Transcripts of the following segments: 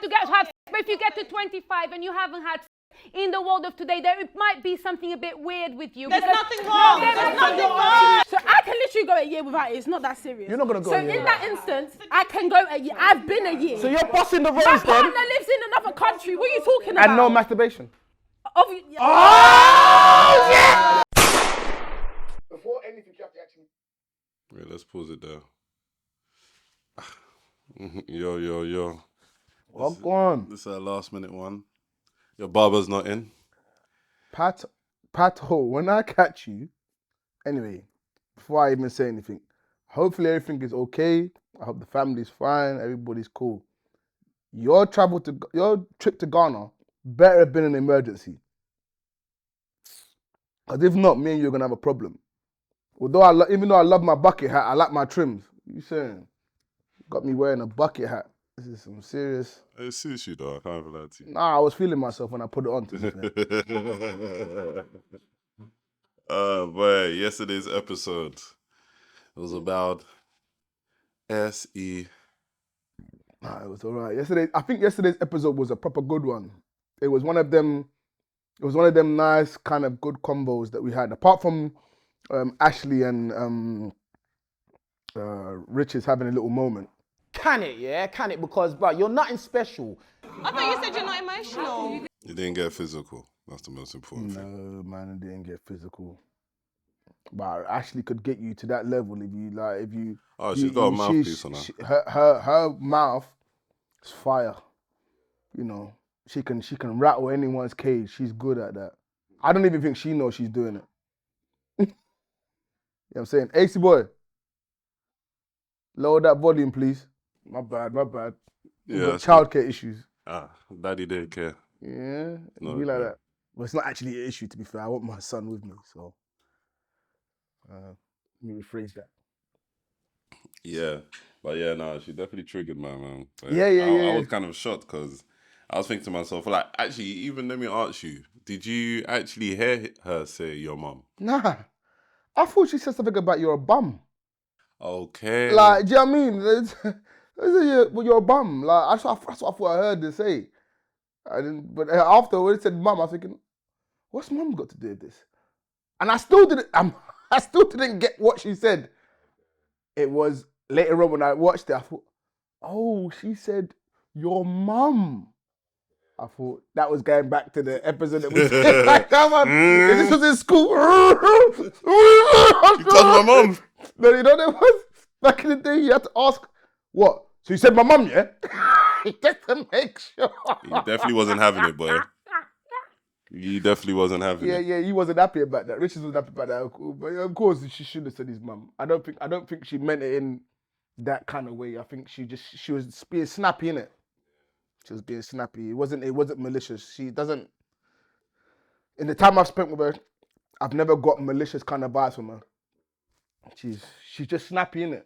to have sex. But if you get to 25 and you haven't had sex, in the world of today, there might be something a bit weird with you. There's nothing wrong. There's nothing wrong. So I can literally go a year without it. It's not that serious. You're not going to go so a year. in that instance, I can go a year. I've been a year. So you're busting the My rose then? partner lives in another country. What are you talking about? And no masturbation? Oh, yeah! Before anything, you have to actually... Wait, let's pause it there. Yo. Well, go on. This is our last minute one. Your barber's not in. Pato, when I catch you, anyway, before I even say anything, hopefully everything is okay. I hope the family's fine, everybody's cool. Your trip to Ghana better have been an emergency. Because if not, me and you are going to have a problem. Although even though I love my bucket hat, I like my trims. What you saying? Got me wearing a bucket hat. This is some serious... It suits you though, I can't even lie to you. Nah, I was feeling myself when I put it on. But yesterday's episode, it was about SE. Nah, it was all right. I think yesterday's episode was a proper good one. It was one of them nice kind of good combos that we had. Apart from Ashley and Rich is having a little moment. Can it, because, bro, you're nothing special. I thought you said you're not emotional. You didn't get physical. That's the most important thing. No, man, it didn't get physical. But Ashley could get you to that level if you. Oh, she's got a mouthpiece on her. Her mouth is fire. You know, she can rattle anyone's cage. She's good at that. I don't even think she knows she's doing it. You know what I'm saying? AC boy, lower that volume, please. My bad. Yeah, got childcare issues. Daddy didn't care. Yeah, No, be like no. that. Well, it's not actually an issue, to be fair. I want my son with me, so let me rephrase that. Yeah, but yeah, no, she definitely triggered man. But Yeah. I was kind of shocked because I was thinking to myself, like, actually, even let me ask you, did you actually hear her say your mum? Nah, I thought she said something about you're a bum. Okay. Like, do you know what I mean? You're a bum. Like, that's what I thought I heard her say. I didn't, but after when it said mum, I was thinking, what's mum got to do with this? And I still didn't get what she said. It was later on when I watched it, I thought, oh, she said your mum. I thought that was going back to the episode that we did. Like, come on, this was in school. You touched my mum. No, you know what it was? Back in the day, you had to ask, what? So you said my mum, yeah? Just to make sure. He definitely wasn't having it, boy. He definitely wasn't having it. Yeah, he wasn't happy about that. Richard wasn't happy about that. But of course, she should have said his mum. I don't think she meant it in that kind of way. I think she was being snappy, innit? She was being snappy. It wasn't malicious. She doesn't. In the time I've spent with her, I've never got malicious kind of vibes from her. She's just snappy, innit?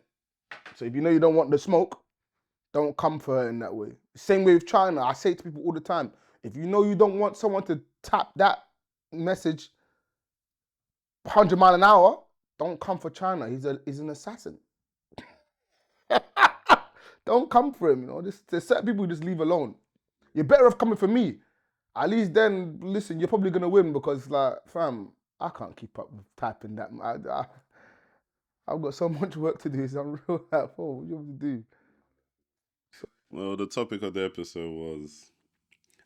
So if you know you don't want the smoke, don't come for her in that way. Same way with China. I say to people all the time, if you know you don't want someone to tap that message 100 miles an hour, don't come for China. He's an assassin. Don't come for him, you know. There's certain people you just leave alone. You're better off coming for me. At least then, listen, you're probably going to win because, like, fam, I can't keep up with typing that. I've got so much work to do, so I'm real like, oh, what do you want to do? Well, the topic of the episode was,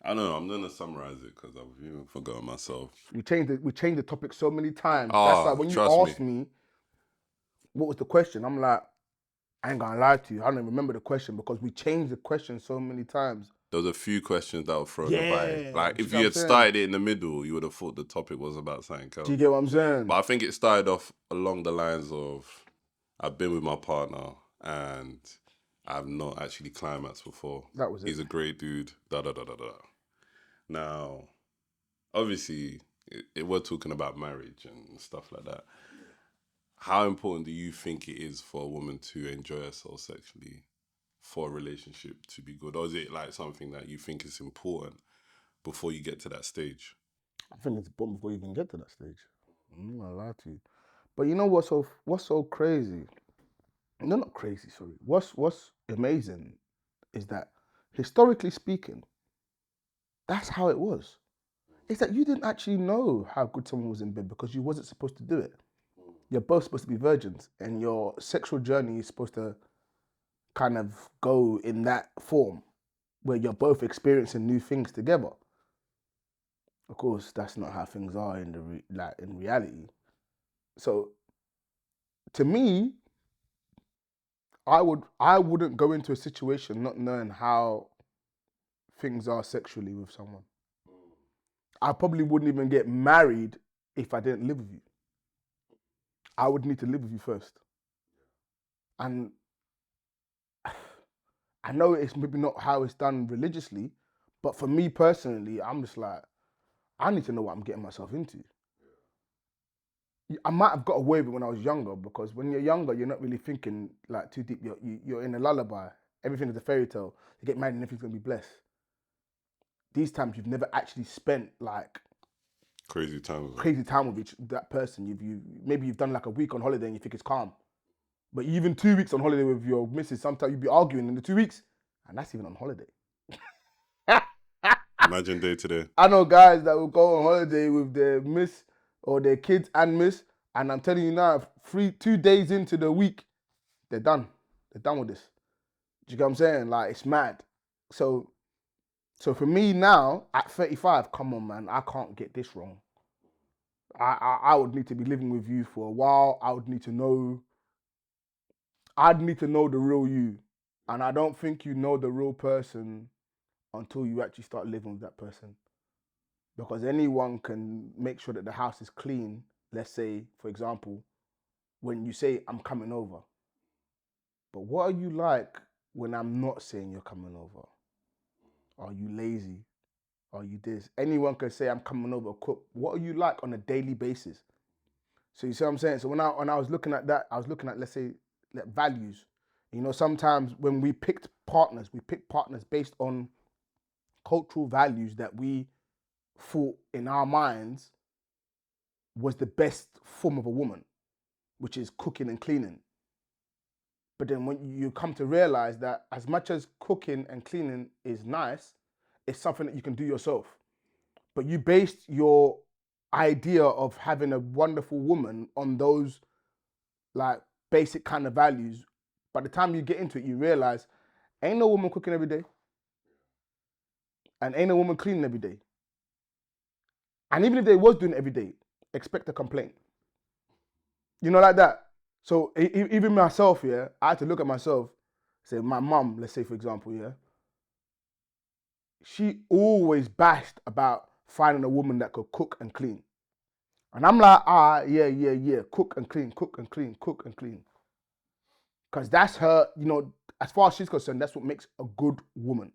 I don't know, I'm going to summarize it because I've even forgotten myself. We changed the topic so many times. Oh, That's like when you trust asked me what was the question, I'm like, I ain't gonna lie to you, I don't even remember the question because we changed the question so many times. There was a few questions that were thrown Yeah, by. Like, if you you know had what I'm started it in the middle, you would have thought the topic was about something else. Do you get what I'm saying? But I think it started off along the lines of, I've been with my partner and I've not actually climaxed before. That was it. He's a great dude, da-da-da-da-da. Now, obviously, we're talking about marriage and stuff like that. How important do you think it is for a woman to enjoy herself sexually for a relationship to be good? Or is it like something that you think is important before you get to that stage? I think it's important before you even get to that stage. I'm not gonna lie to you. But you know what's so crazy? No, not crazy, sorry. What's amazing is that historically speaking, that's how it was. It's that you didn't actually know how good someone was in bed because you wasn't supposed to do it. You're both supposed to be virgins, and your sexual journey is supposed to kind of go in that form where you're both experiencing new things together. Of course, that's not how things are in in reality. So, to me, I wouldn't go into a situation not knowing how things are sexually with someone. I probably wouldn't even get married if I didn't live with you. I would need to live with you first. And I know it's maybe not how it's done religiously, but for me personally, I'm just like, I need to know what I'm getting myself into. I might have got away with it when I was younger, because when you're younger, you're not really thinking like too deep. You're in a lullaby. Everything is a fairy tale. You get married and everything's gonna be blessed. These times you've never actually spent like Crazy time. with that person. Maybe you've done like a week on holiday and you think it's calm, but even 2 weeks on holiday with your missus, sometimes you'd be arguing in the 2 weeks, and that's even on holiday. Imagine day to day. I know guys that will go on holiday with their miss or their kids and miss, and I'm telling you now, 2 days into the week, they're done. They're done with this. Do you get what I'm saying? Like, it's mad. So for me now, at 35, come on, man, I can't get this wrong. I would need to be living with you for a while. I'd need to know the real you. And I don't think you know the real person until you actually start living with that person. Because anyone can make sure that the house is clean. Let's say, for example, when you say, I'm coming over. But what are you like when I'm not saying you're coming over? Are you lazy? Are you this? Anyone can say, I'm coming over, cook. What are you like on a daily basis? So you see what I'm saying? So when I was looking at that, I was looking at, let's say, like values. You know, sometimes when we picked partners based on cultural values that we thought in our minds was the best form of a woman, which is cooking and cleaning. But then when you come to realize that as much as cooking and cleaning is nice, it's something that you can do yourself. But you based your idea of having a wonderful woman on those like basic kind of values. By the time you get into it, you realize ain't no woman cooking every day. And ain't no woman cleaning every day. And even if they was doing it every day, expect a complaint. You know, like that. So even myself, yeah, I had to look at myself, say my mum, let's say for example, yeah, she always bashed about finding a woman that could cook and clean. And I'm like, yeah, cook and clean. Because that's her, you know, as far as she's concerned, that's what makes a good woman.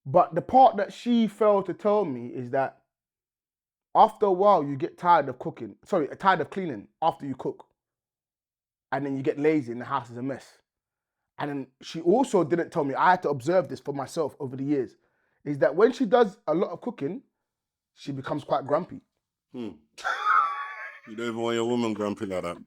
But the part that she failed to tell me is that after a while, you get tired of cleaning after you cook. And then you get lazy and the house is a mess. And then she also didn't tell me, I had to observe this for myself over the years, is that when she does a lot of cooking, she becomes quite grumpy. You don't even want your woman grumpy like that.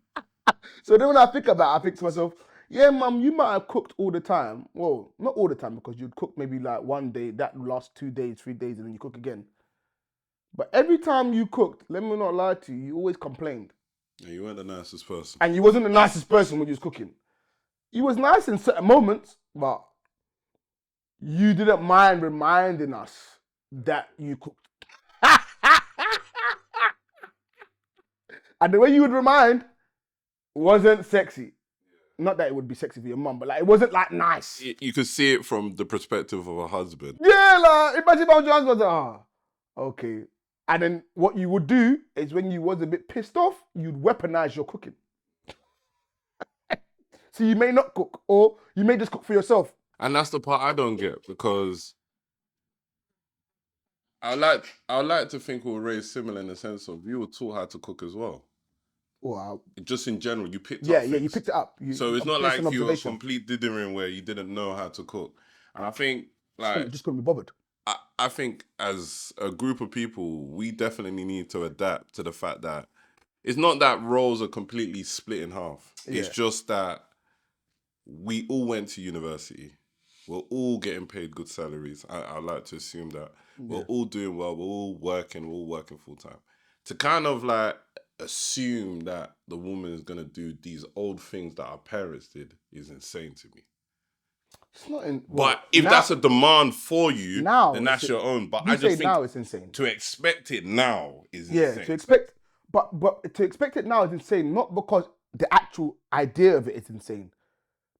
So then when I think about it, I think to myself, yeah, mum, you might have cooked all the time. Well, not all the time, because you'd cook maybe like one day, that lasts 2 days, 3 days, and then you cook again. But every time you cooked, let me not lie to you, you always complained. Yeah, you weren't the nicest person. And you wasn't the nicest person when you was cooking. You was nice in certain moments, but you didn't mind reminding us that you cooked. And the way you would remind wasn't sexy. Not that it would be sexy for your mum, but like it wasn't like nice. You could see it from the perspective of a husband. Yeah, like imagine if I was your husband, okay. And then what you would do is when you was a bit pissed off, you'd weaponize your cooking. So you may not cook, or you may just cook for yourself. And that's the part I don't get, because I like to think we were raised similar in the sense of you were taught how to cook as well. Well, just in general, you picked up things. Yeah, you picked it up. So it's not like you were complete dithering where you didn't know how to cook. And I think just couldn't be bothered. I think as a group of people, we definitely need to adapt to the fact that it's not that roles are completely split in half. Yeah. It's just that we all went to university. we're all getting paid good salaries. I like to assume that we're all doing well. We're all working full time. To kind of like assume that the woman is gonna do these old things that our parents did is insane to me. It's not in. But if that's a demand for you, now then that's your own. But we I just say think now it's insane. to expect it now is Yeah, insane. to expect, but to expect it now is insane. Not because the actual idea of it is insane.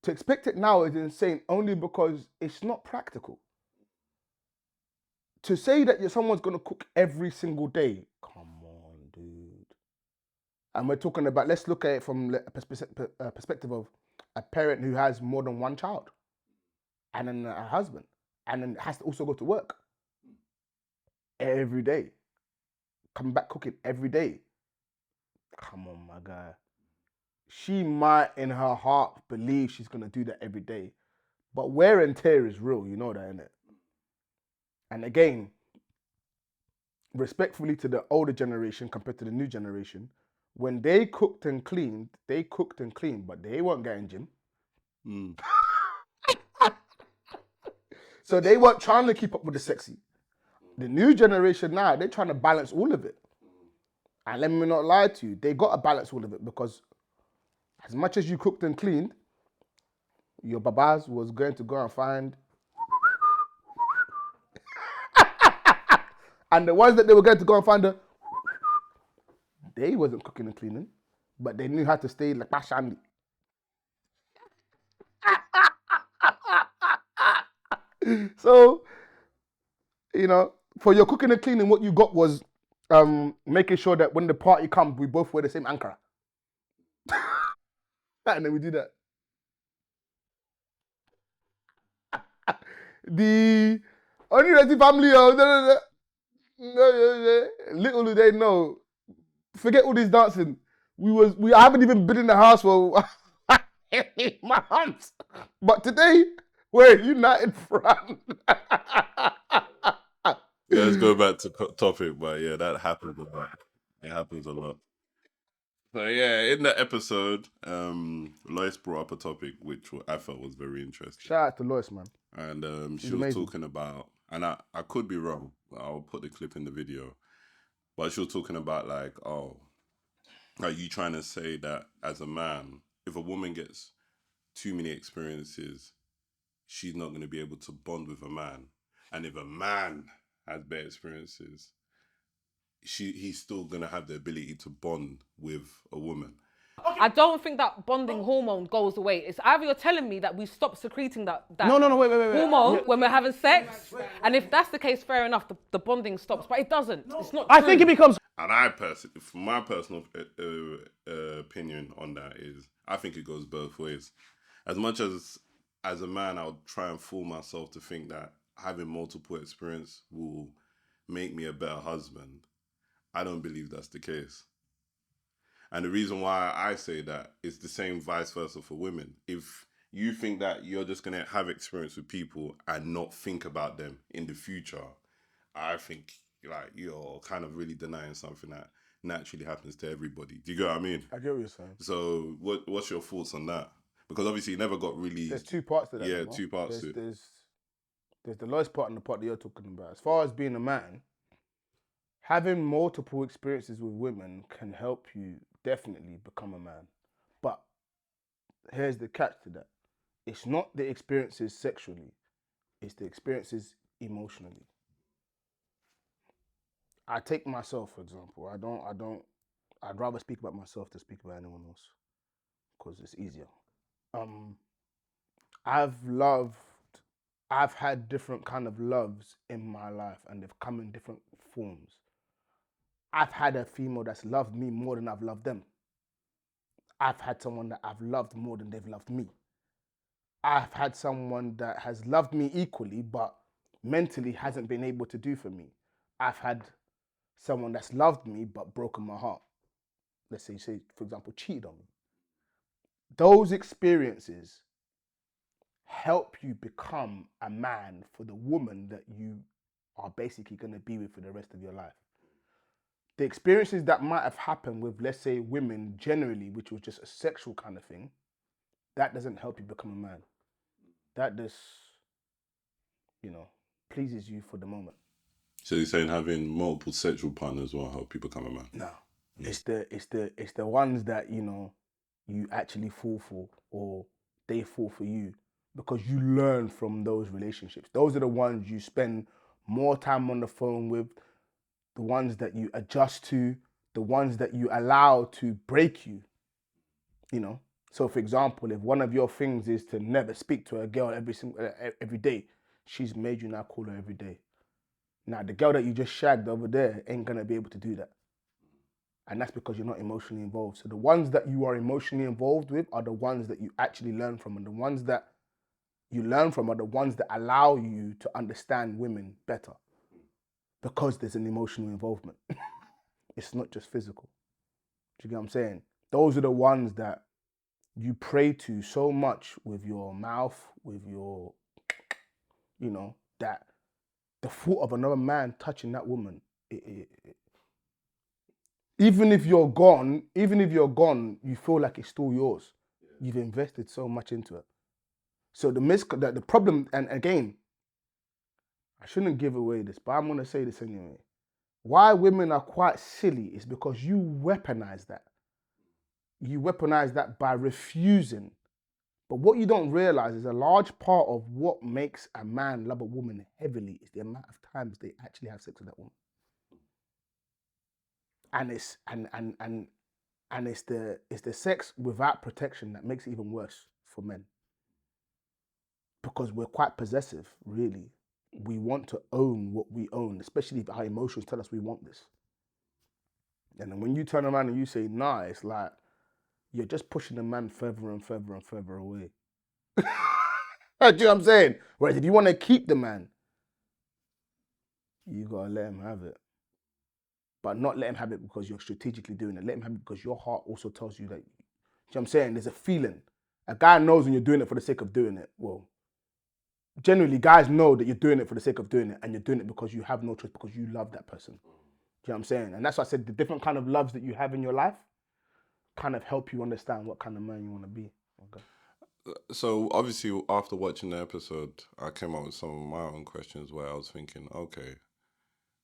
To expect it now is insane only because it's not practical. To say that someone's gonna cook every single day, come on, dude. And we're talking about. Let's look at it from a perspective of a parent who has more than one child, and then a husband, and then has to also go to work every day. Coming back cooking every day. Come on, my guy. She might, in her heart, believe she's gonna do that every day, but wear and tear is real. You know that, innit? And again, respectfully to the older generation compared to the new generation, when they cooked and cleaned, but they weren't getting gym. So they weren't trying to keep up with the sexy. The new generation now, they're trying to balance all of it. And let me not lie to you, they got to balance all of it because as much as you cooked and cleaned, your babas was going to go and find. And the ones that they were going to go and find, they wasn't cooking and cleaning, but they knew how to stay like Bashandi. So, you know, for your cooking and cleaning, what you got was making sure that when the party comes, we both wear the same Ankara. And then we do that. The only Resi family, little do they know. Forget all this dancing. We haven't even been in the house for months. But today, we're a united front. Yeah, let's go back to topic, but yeah, that happens a lot. It happens a lot. So yeah, in that episode, Lois brought up a topic which I felt was very interesting. Shout out to Lois, man. And she was amazing. talking about, and I could be wrong, I'll put the clip in the video, but she was talking about like, oh, are you trying to say that as a man, if a woman gets too many experiences, she's not going to be able to bond with a man? And if a man has bad experiences, he's still going to have the ability to bond with a woman. I don't think that bonding hormone goes away. It's either you're telling me that we stop secreting that No, wait. hormone when we're having sex, and if that's the case, fair enough, the bonding stops. But it doesn't. It's not. I think it becomes. And from my personal opinion on that is, I think it goes both ways. As much as a man, I'll try and fool myself to think that having multiple experience will make me a better husband. I don't believe that's the case. And the reason why I say that is the same vice versa for women. If you think that you're just going to have experience with people and not think about them in the future, I think like you're kind of really denying something that naturally happens to everybody. Do you get what I mean? I get what you're saying. So what's your thoughts on that? Because obviously it never got really... There's two parts to that. Yeah, two parts to it. There's the Lois part and the part that you're talking about. As far as being a man, having multiple experiences with women can help you definitely become a man. But here's the catch to that. It's not the experiences sexually. It's the experiences emotionally. I take myself, for example. I'd rather speak about myself than speak about anyone else because it's easier. I've had different kind of loves in my life and they've come in different forms. I've had a female that's loved me more than I've loved them. I've had someone that I've loved more than they've loved me. I've had someone that has loved me equally, but mentally hasn't been able to do for me. I've had someone that's loved me, but broken my heart. Let's say, for example, cheated on me. Those experiences help you become a man for the woman that you are basically going to be with for the rest of your life. The experiences that might have happened with, let's say, women generally, which was just a sexual kind of thing, that doesn't help you become a man. That just you know, pleases you for the moment. So you're saying having multiple sexual partners will help you become a man? No, it's the ones that, you know, you actually fall for, or they fall for you, because you learn from those relationships. Those are the ones you spend more time on the phone with, the ones that you adjust to, the ones that you allow to break you, you know. So for example, if one of your things is to never speak to a girl every day, she's made you now call her every day. Now the girl that you just shagged over there ain't gonna be able to do that. And that's because you're not emotionally involved. So the ones that you are emotionally involved with are the ones that you actually learn from. And the ones that you learn from are the ones that allow you to understand women better. Because there's an emotional involvement. It's not just physical. Do you get what I'm saying? Those are the ones that you pray to so much with your mouth, with your, you know, that the thought of another man touching that woman, even if you're gone, you feel like it's still yours. You've invested so much into it. So the problem, and again, I shouldn't give away this, but I'm gonna say this anyway. Why women are quite silly is because you weaponize that. You weaponize that by refusing. But what you don't realize is a large part of what makes a man love a woman heavily is the amount of times they actually have sex with that woman. And it's the sex without protection that makes it even worse for men. Because we're quite possessive, really. We want to own what we own, especially if our emotions tell us we want this. And then when you turn around and you say, nah, it's like you're just pushing the man further and further and further away. Do you know what I'm saying? Whereas if you want to keep the man, you gotta let him have it. But not let him have it because you're strategically doing it. Let him have it because your heart also tells you that. Do you know what I'm saying? There's a feeling. A guy knows when you're doing it for the sake of doing it. Well, generally, guys know that you're doing it for the sake of doing it, and you're doing it because you have no choice, because you love that person. Do you know what I'm saying? And that's why I said the different kind of loves that you have in your life kind of help you understand what kind of man you want to be. Okay. So obviously, after watching the episode, I came up with some of my own questions where I was thinking, okay,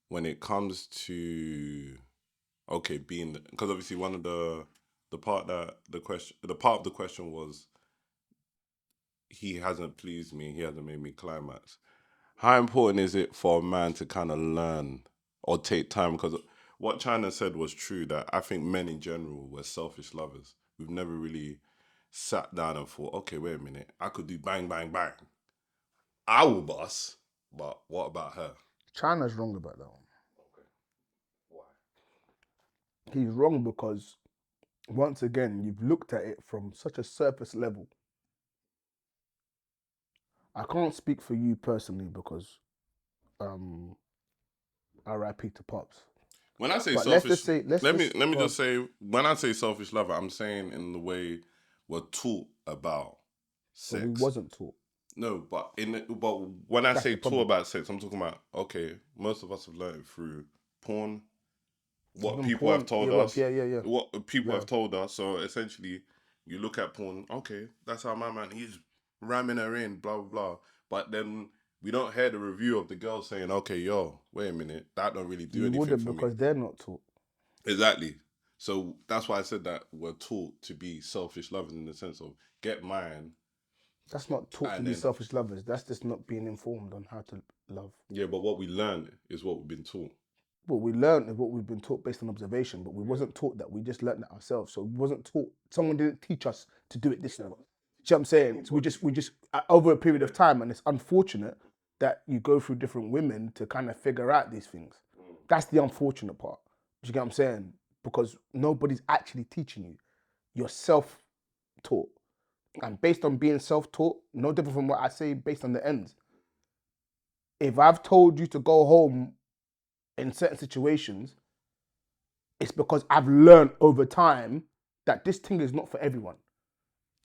when it comes to being, because obviously one of the part of the question was, he hasn't pleased me, he hasn't made me climax. How important is it for a man to kind of learn or take time? Because what China said was true, that I think men in general were selfish lovers. We've never really sat down and thought, okay, wait a minute, I could do bang, bang, bang. I will boss, but what about her? China's wrong about that one. Okay. Why? He's wrong because, once again, you've looked at it from such a surface level. I can't speak for you personally because RIP to Pops. When I say But selfish, let me just say, when I say selfish lover, I'm saying in the way we're taught about sex. But we wasn't taught. No, but when I That's say the problem. taught about sex, I'm talking about, okay, most of us have learned it through porn, what people have told us. Yeah. What people have told us. So essentially, you look at porn, okay, that's how my man, he's ramming her in, blah, blah, blah. But then we don't hear the review of the girl saying, okay, yo, wait a minute, that don't really do anything wouldn't, for because me. they're not taught. Exactly. So that's why I said that we're taught to be selfish lovers, in the sense of get mine. That's not taught to be selfish lovers. That's just not being informed on how to love. Yeah, but what we learn is what we've been taught. What we learned is what we've been taught based on observation, but we wasn't taught that. We just learned that ourselves. So we wasn't taught. Someone didn't teach us to do it this way. Do you know what I'm saying? So we just over a period of time, and it's unfortunate that you go through different women to kind of figure out these things. That's the unfortunate part. Do you get what I'm saying? Because nobody's actually teaching you. You're self-taught. And based on being self-taught, no different from what I say based on the ends. If I've told you to go home in certain situations, it's because I've learned over time that this thing is not for everyone.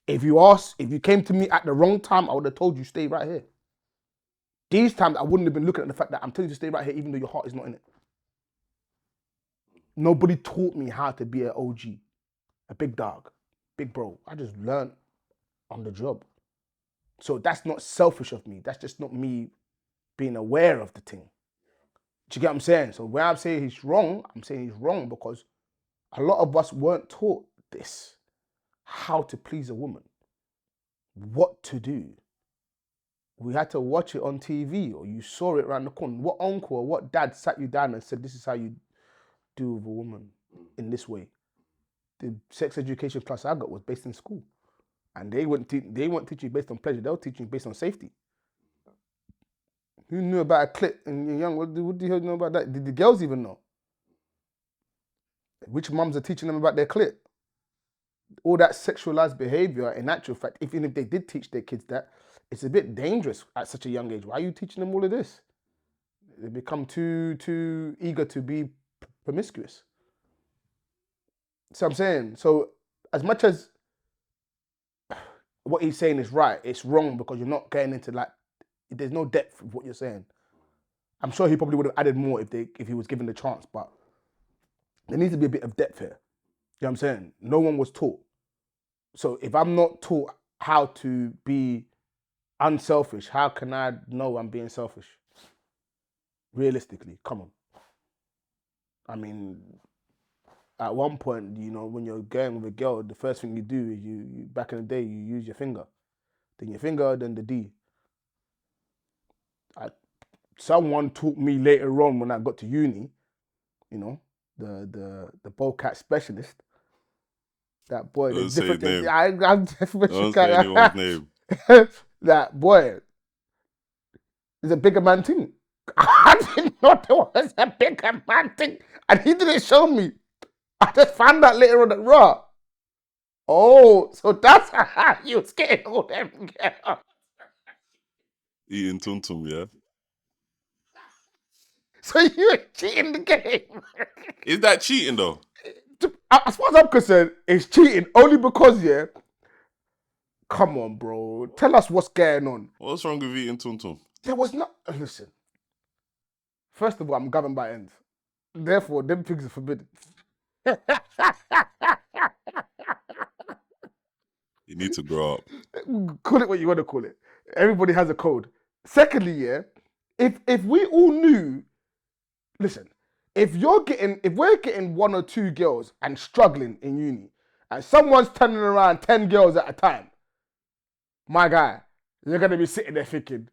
If you came to me at the wrong time, I would have told you stay right here. These times I wouldn't have been looking at the fact that I'm telling you to stay right here even though your heart is not in it. Nobody taught me how to be an OG, a big dog, big bro. I just learned on the job. So that's not selfish of me. That's just not me being aware of the thing. Do you get what I'm saying? So when I'm saying he's wrong, I'm saying he's wrong because a lot of us weren't taught this. How to please a woman. What to do. We had to watch it on TV or you saw it around the corner. What uncle or what dad sat you down and said, this is how you do with a woman in this way. The sex education class I got was based in school. And they weren't teaching you based on pleasure. They were teaching you based on safety. Who knew about a clit and you're young? What do you know about that? Did the girls even know? Which mums are teaching them about their clit? All that sexualized behavior, in actual fact, even if they did teach their kids that, it's a bit dangerous at such a young age. Why are you teaching them all of this? They become too eager to be promiscuous. So I'm saying, so as much as what he's saying is right, it's wrong because you're not getting into like, there's no depth of what you're saying. I'm sure he probably would have added more if he was given the chance, but there needs to be a bit of depth here. You know what I'm saying? No one was taught. So if I'm not taught how to be unselfish, how can I know I'm being selfish? Realistically, come on. I mean, at one point, you know, when you're going with a girl, the first thing you do is you back in the day, you use your finger. Then your finger, then the D. Someone taught me later on when I got to uni, you know, the BKChat specialist. That boy, Don't there's say different his things. name. I'm different. Don't say anyone's name. That boy, there's a bigger man thing. I didn't know there was a bigger man thing. And he didn't show me. I just found out later on that raw. Oh, so that's how you was getting all them girls. Eating tum tum, yeah. So you're cheating the game. Is that cheating though? As far as I'm concerned, it's cheating only because, yeah, come on, bro. Tell us what's going on. What's wrong with eating tum tum? There was not, listen. First of all, I'm governed by ends. Therefore, them things are forbidden. You need to grow up. Call it what you want to call it. Everybody has a code. Secondly, yeah, if we all knew, listen, if we're getting one or two girls and struggling in uni, and someone's turning around 10 girls at a time, my guy, you're gonna be sitting there thinking,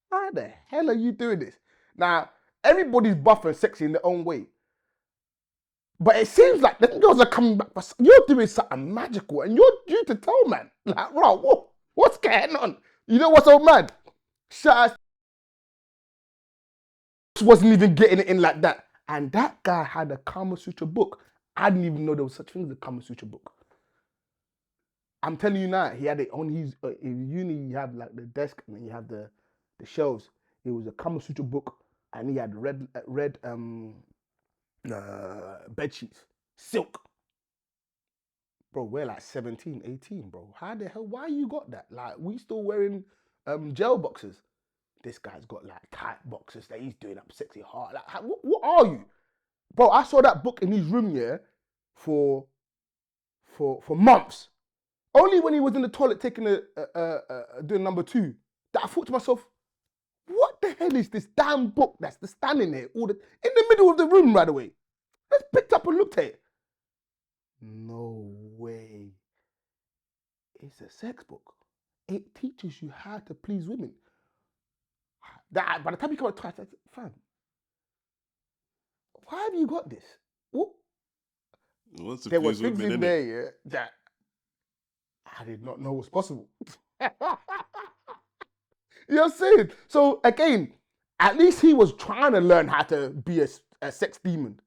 how the hell are you doing this? Now, everybody's buff and sexy in their own way. But it seems like the girls are coming back, but you're doing something magical and you're due to tell, man. Like, bro, what's going on? You know what's so mad? Shout out, wasn't even getting it in like that. And that guy had a Kama Sutra book. I didn't even know there was such thing as a Kama Sutra book. I'm telling you now, he had it on his, in uni, you have like the desk and then you have the shelves. It was a Kama Sutra book and he had red bed sheets, silk. Bro, we're like 17, 18, bro. How the hell, why you got that? Like, we still wearing gel boxes. This guy's got like tight boxes that he's doing up sexy hard. Like, what are you? Bro, I saw that book in his room, yeah, for months. Only when he was in the toilet taking doing number 2, that I thought to myself, what the hell is this damn book that's standing there in the middle of the room right away? I just picked up and looked at it. No way. It's a sex book. It teaches you how to please women. That by the time you come to twice, I said, fam, why have you got this? What? What's the There were please things women in in there, it? yeah, that I did not know was possible. You know what I'm saying? So again, at least he was trying to learn how to be a sex demon.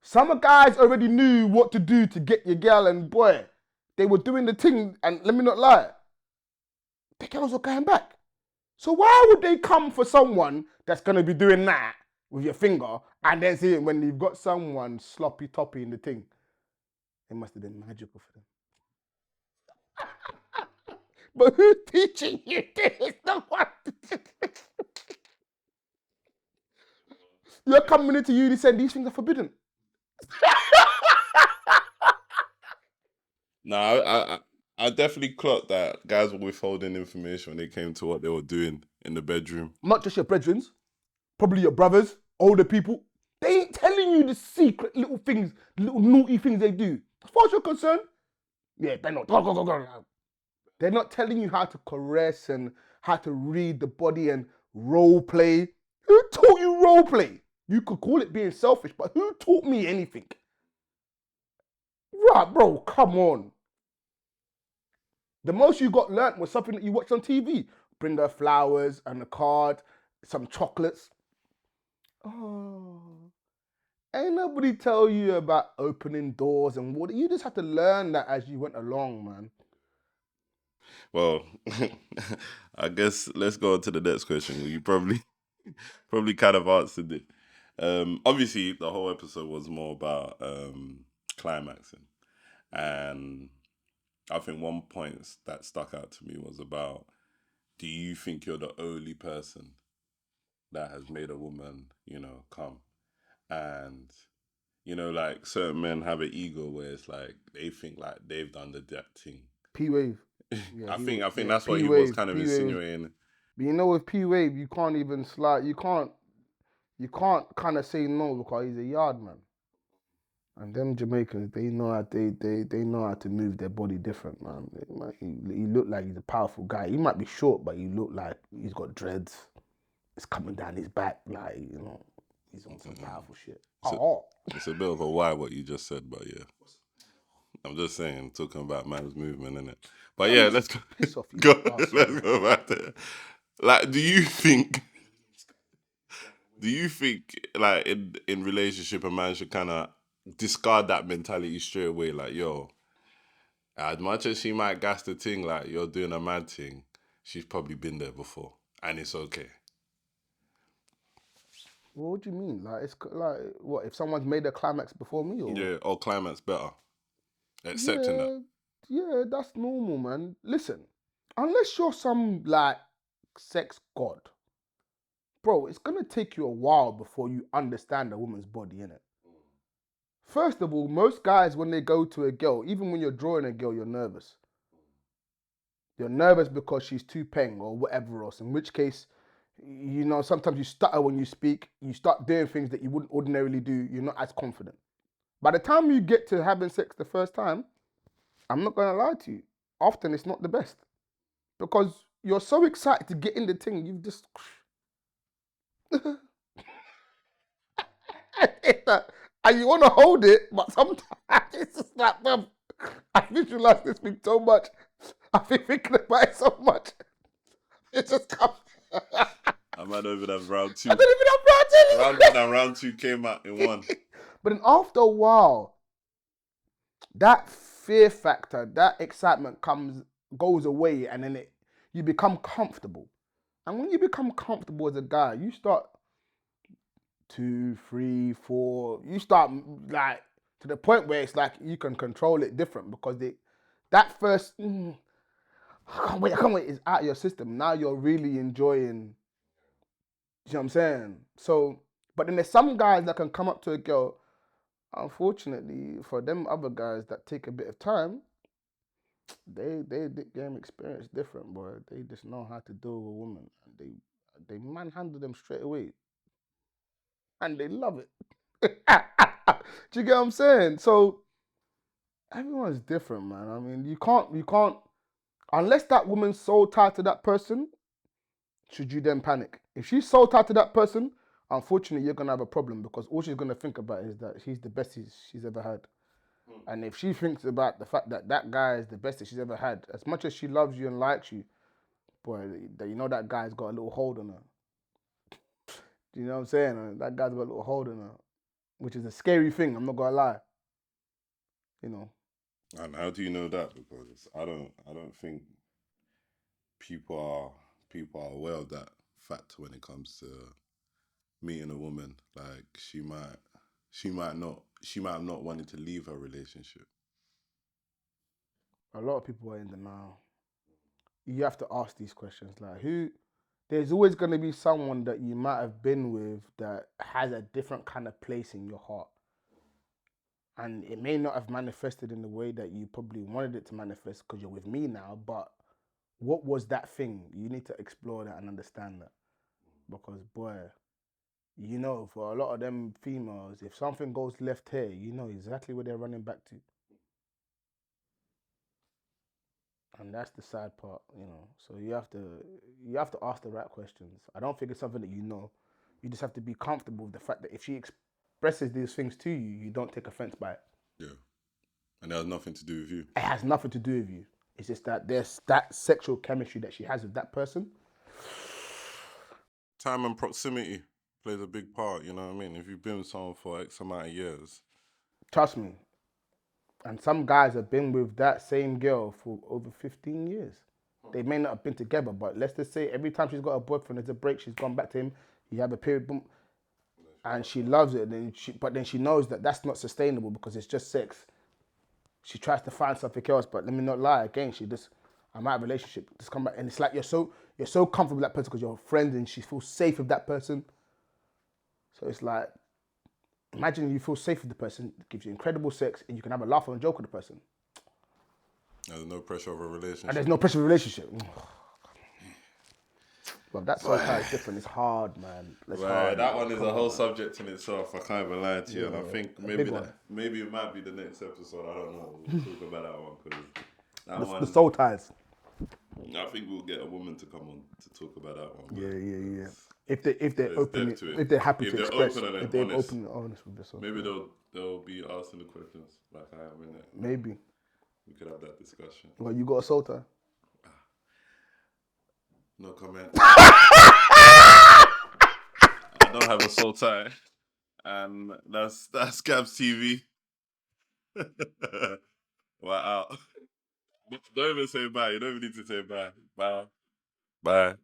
Some guys already knew what to do to get your girl, and boy, they were doing the thing, and let me not lie, the girls were going back. So why would they come for someone that's going to be doing that with your finger, and then see when you've got someone sloppy toppy in the thing? It must have been magical for them. But who's teaching you this? No one. You're coming into uni saying these things are forbidden. No, I I definitely clocked that guys were withholding information when it came to what they were doing in the bedroom. Not just your brethren, probably your brothers, older people. They ain't telling you the secret little things, little naughty things they do. As far as you're concerned, yeah, they're not. They're not telling you how to caress and how to read the body and role play. Who taught you role play? You could call it being selfish, but who taught me anything? Right, bro, come on. The most you got learnt was something that you watched on TV. Bring her flowers and a card, some chocolates. Oh, ain't nobody tell you about opening doors and what. You just have to learn that as you went along, man. Well, I guess let's go on to the next question. You probably kind of answered it. Obviously, the whole episode was more about climaxing, and I think one point that stuck out to me was about: do you think you're the only person that has made a woman, come? And like certain men have an ego where it's like they think like they've done the depth thing. P-Wave. Yeah, I think that's what he was kind of insinuating. But you know, with P-Wave, you can't even slide. You can't kind of say no because he's a yard man. And them Jamaicans, they know how they know how to move their body different, man. He look like he's a powerful guy. He might be short, but he look like he's got dreads. It's coming down his back, like he's on some powerful shit. It's a bit of a why what you just said, but yeah. I'm just saying, talking about man's movement, innit? But yeah, let's go. Piss off, you Let's go back there. Like, do you think like in relationship a man should kind of discard that mentality straight away? Like, yo, as much as she might gas the thing, like you're doing a mad thing, she's probably been there before, and it's okay. Well, what do you mean? Like, it's like what if someone's made a climax before me? Or Yeah, or climax better. Accepting that. Yeah, that's normal, man. Listen, unless you're some like sex god, bro, it's gonna take you a while before you understand a woman's body, innit? First of all, most guys when they go to a girl, even when you're drawing a girl, you're nervous. You're nervous because she's too peng or whatever else. In which case, sometimes you stutter when you speak. You start doing things that you wouldn't ordinarily do. You're not as confident. By the time you get to having sex the first time, I'm not gonna lie to you. Often it's not the best because you're so excited to get in the thing. You've just and you want to hold it, but sometimes it's just like, man, I visualize this thing so much. I've been thinking about it so much. It just comes. I might not even have round two. I don't even have round two. Round one and round two came out in one. But then after a while, that fear factor, that excitement goes away, and then you become comfortable. And when you become comfortable as a guy, you start 2, 3, 4. You start like to the point where it's like you can control it different because that first I can't wait is out of your system. Now you're really enjoying. You know what I'm saying? So, but then there's some guys that can come up to a girl. Unfortunately, for them other guys that take a bit of time, they game experience different, boy. They just know how to deal with a woman, and they manhandle them straight away, and they love it. Do you get what I'm saying? So everyone's different, man. I mean, you can't unless that woman's so tied to that person. Should you then panic? If she's so tied to that person, unfortunately, you're going to have a problem because all she's going to think about is that he's the best she's ever had. And if she thinks about the fact that that guy is the best that she's ever had, as much as she loves you and likes you, boy, that guy's got a little hold on her. Do you know what I'm saying? That guy's got a little hold on her, which is a scary thing, I'm not going to lie. And how do you know that? Because I don't think people are aware of that fact when it comes to meeting a woman. Like she might have not wanted to leave her relationship. A lot of people are in denial. You have to ask these questions. Like there's always going to be someone that you might have been with that has a different kind of place in your heart. And it may not have manifested in the way that you probably wanted it to manifest because you're with me now, but what was that thing? You need to explore that and understand that. Because, boy, you know, for a lot of them females, if something goes left here, you know exactly where they're running back to. And that's the sad part, you know. So you have to ask the right questions. I don't think it's something that you know. You just have to be comfortable with the fact that if she expresses these things to you, you don't take offense by it. Yeah. And it has nothing to do with you. It has nothing to do with you. It's just that there's that sexual chemistry that she has with that person. Time and proximity plays a big part, you know what I mean? If you've been with someone for X amount of years. Trust me. And some guys have been with that same girl for over 15 years. They may not have been together, but let's just say every time she's got a boyfriend, there's a break, she's gone back to him, you have a period, boom, and she loves it. But then she knows that that's not sustainable because it's just sex. She tries to find something else, but let me not lie, again, I'm out of a relationship, just come back. And it's like you're so comfortable with that person because you're friends and she feels safe with that person. So it's like, imagine you feel safe with the person, it gives you incredible sex, and you can have a laugh and joke with the person. There's no pressure of a relationship. And there's no pressure of a relationship. But that sort of is different. It's hard, man. It's hard. That one is a whole subject in itself. I can't even lie to you. And I think maybe one. maybe it might be the next episode. I don't know. We'll talk about that one because that one. The soul ties. I think we'll get a woman to come on to talk about that one. Yeah. If they're There's open, depth to it. if they're happy If to they're express, open and if they're honest. open and honest with themselves. Maybe they'll be asking the questions like I am in it. Maybe. We could have that discussion. Well, you got a soul tie. No comment. I don't have a soul tie, and that's Gabz TV. We're out. Don't even say bye. You don't even need to say bye. Bye. Bye.